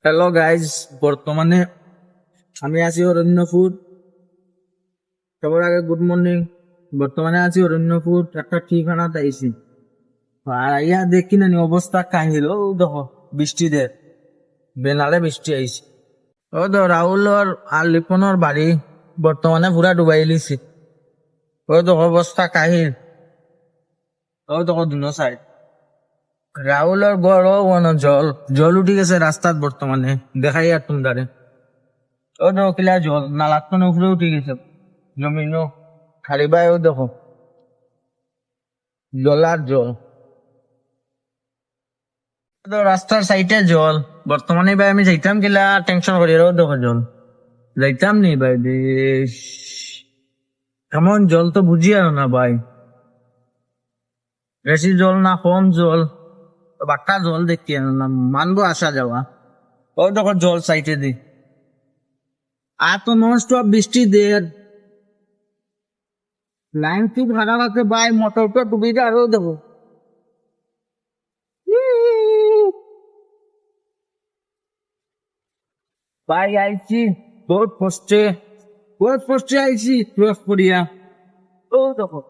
Hello guys, বর্তমানে আমি আছি অরণ্যপুর। সবার আগে গুড মর্নিং। বর্তমানে আছি অরণ্যপুর, একটা ঠিকানাতে আইছি। আর ইয়া দেখি না অবস্থা কাহিল, ও দেখো বৃষ্টি দে বেনালে বৃষ্টি আইছে। ও তো রাহুল আর লিপনের বাড়ি বর্তমানে পুরা ডুবাই লিছি। ও দেখো অবস্থা কাহিল, ও দেখো দুনো সাইড। রাহুলের গড় জল জল উঠি গেছে রাস্তাত বর্তমানে, দেখাই আর তোমরা। ও দেখো কিলা জল নালার তো উপরে উঠে গেছে জমিনও খালি বাইও দেখো জল আর জল। তো রাস্তার সাইডে জল বর্তমানে ভাই আমি যাইতাম কিলা টেনশন করি রেও দেখো জল যাইতাম নি ভাই বেশ। এমন জল তো বুঝি আর না ভাই, বেশি জল না কম জল, বাক্কা জল দেখি আর না মানবো আসা যাওয়া। ও দেখো জল সাইডে দি আর তো নন স্টপ বৃষ্টি দে, লাইন খুব হারা রাখে ভাই, মোটরটা ডুবি যায় আরো দেখো। ভাই আইছি বহুত কষ্টে, বহুত কষ্টে আইছি ক্রস করিয়া। ও দেখো